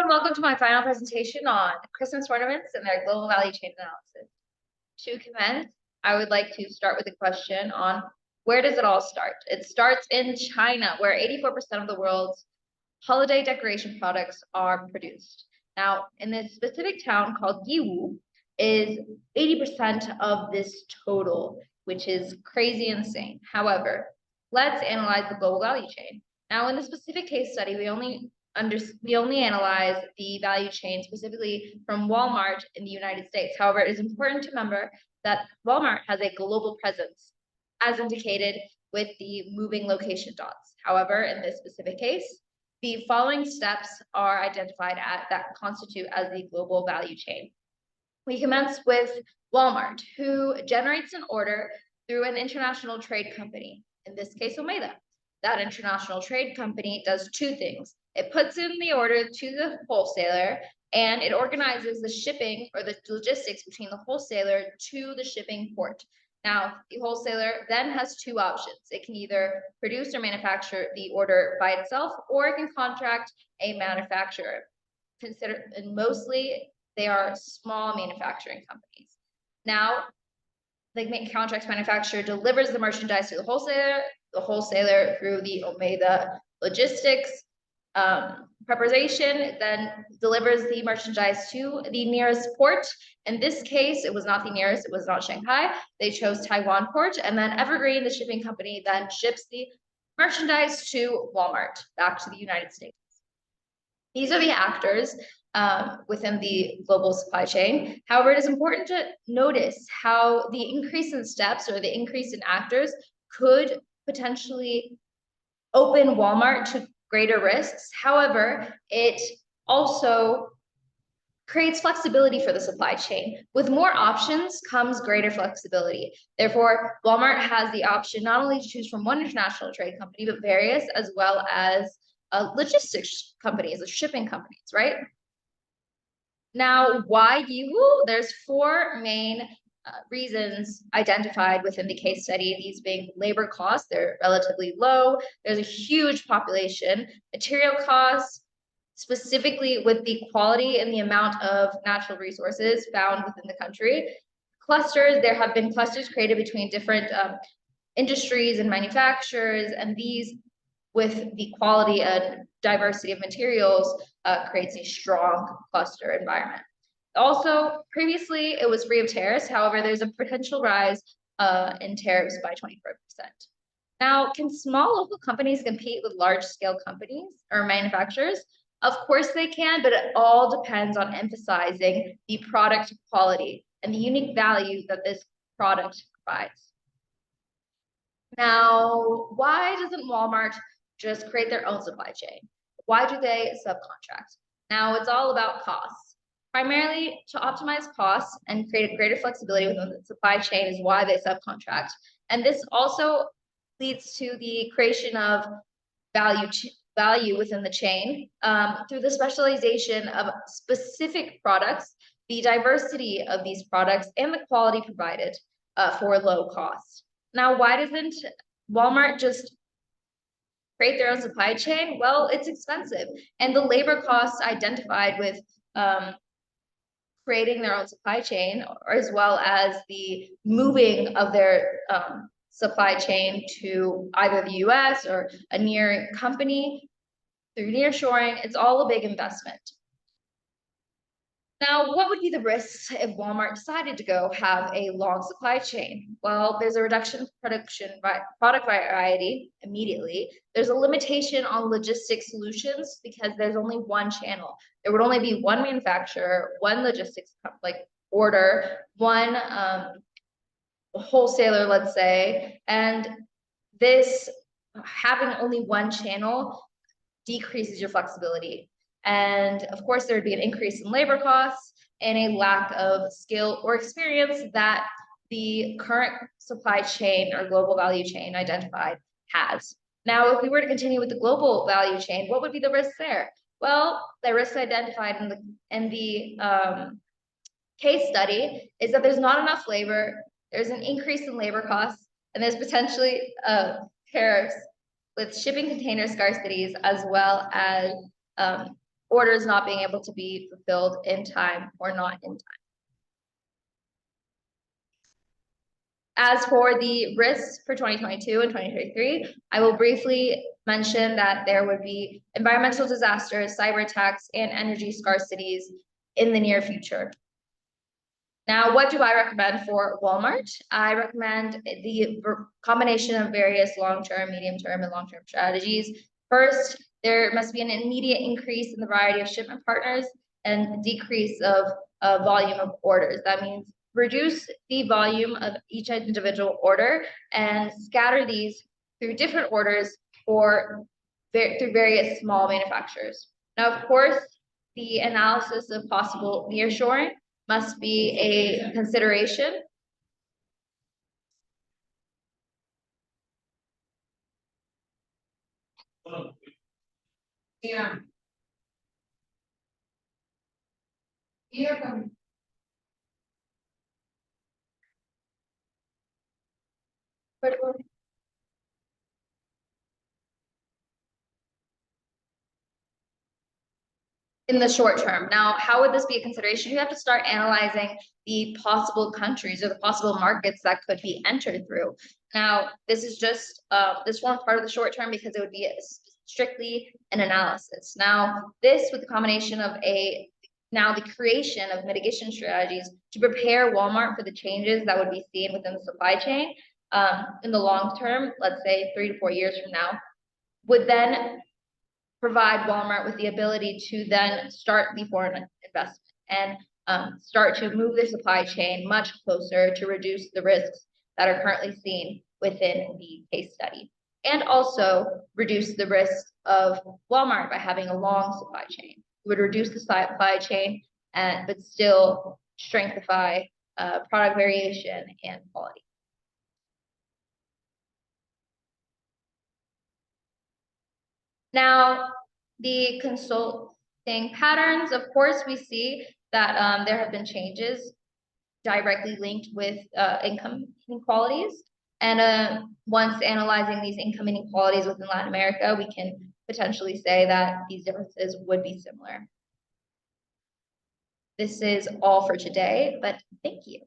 welcome to my final presentation on Christmas ornaments and their global value chain analysis. To commence, I would like to start with a question on where does it all start? It starts in China, where 84% of the world's holiday decoration products are produced. Now, in this specific town called Yiwu, is 80% of this total, which is crazy insane. However, let's analyze the global value chain. Now, in the specific case study, we only analyze the value chain specifically from Walmart in the United States. However, it is important to remember that Walmart has a global presence, as indicated with the moving location dots. However, in this specific case, the following steps are identified that constitute as the global value chain. We commence with Walmart, who generates an order through an international trade company, in this case, Omega. That international trade company does two things. It puts in the order to the wholesaler, and it organizes the shipping or the logistics between the wholesaler to the shipping port. Now, the wholesaler then has two options. It can either produce or manufacture the order by itself, or it can contract a manufacturer. And mostly they are small manufacturing companies. Now, the contract manufacturer delivers the merchandise to the wholesaler through the Omega logistics preparation, then delivers the merchandise to the nearest port. In this case, it was not the nearest, it was not Shanghai. They chose Taiwan port, and then Evergreen, the shipping company, then ships the merchandise to Walmart, back to the United States. These are the actors within the global supply chain. However, it is important to notice how the increase in steps or the increase in actors could potentially open Walmart to greater risks. However, it also creates flexibility for the supply chain. With more options comes greater flexibility. Therefore, Walmart has the option not only to choose from one international trade company, but various, as well as logistics companies, shipping companies, right? Now, why Yiwu? There's four main reasons identified within the case study, these being labor costs, they're relatively low. There's a huge population, material costs, specifically with the quality and the amount of natural resources found within the country. Clusters, there have been clusters created between different industries and manufacturers, and these, with the quality and diversity of materials, creates a strong cluster environment. Also, previously, it was free of tariffs. However, there's a potential rise in tariffs by 24%. Now, can small local companies compete with large-scale companies or manufacturers? Of course they can, but it all depends on emphasizing the product quality and the unique value that this product provides. Now, why doesn't Walmart just create their own supply chain? Why do they subcontract? Now, it's all about costs. Primarily to optimize costs and create a greater flexibility within the supply chain is why they subcontract. And this also leads to the creation of value within the chain through the specialization of specific products, the diversity of these products, and the quality provided for low cost. Now, why doesn't Walmart just create their own supply chain? Well, it's expensive. And the labor costs identified with creating their own supply chain, or as well as the moving of their supply chain to either the US or a near company through nearshoring, it's all a big investment. Now, what would be the risks if Walmart decided to go have a long supply chain? Well, there's a reduction of product variety immediately. There's a limitation on logistic solutions because there's only one channel. There would only be one manufacturer, one logistics order, one wholesaler, let's say, and this having only one channel decreases your flexibility. And of course, there would be an increase in labor costs and a lack of skill or experience that the current supply chain or global value chain identified has. Now, if we were to continue with the global value chain, what would be the risks there? Well, the risks identified in the case study is that there's not enough labor, there's an increase in labor costs, and there's potentially tariffs with shipping container scarcities, as well as orders not being able to be fulfilled in time or not in time. As for the risks for 2022 and 2023, I will briefly mention that there would be environmental disasters, cyber attacks, and energy scarcities in the near future. Now, what do I recommend for Walmart? I recommend the combination of various long-term, medium-term, and long-term strategies. First, there must be an immediate increase in the variety of shipment partners and decrease of volume of orders. That means reduce the volume of each individual order and scatter these through different orders or through various small manufacturers. Now, of course, the analysis of possible nearshoring must be a consideration. Yeah. In the short term. Now, how would this be a consideration? You have to start analyzing the possible countries or the possible markets that could be entered through. Now, this is just this one part of the short term because it would be strictly an analysis. Now, this with the combination of the creation of mitigation strategies to prepare Walmart for the changes that would be seen within the supply chain in the long term, let's say 3 to 4 years from now, would then provide Walmart with the ability to then start the foreign investment and start to move their supply chain much closer to reduce the risks that are currently seen within the case study, and also reduce the risk of Walmart by having a long supply chain. It would reduce the supply chain but still strengthen product variation and quality. Now, the consulting patterns, of course, we see that there have been changes directly linked with income inequalities. And once analyzing these income inequalities within Latin America, we can potentially say that these differences would be similar. This is all for today, but thank you.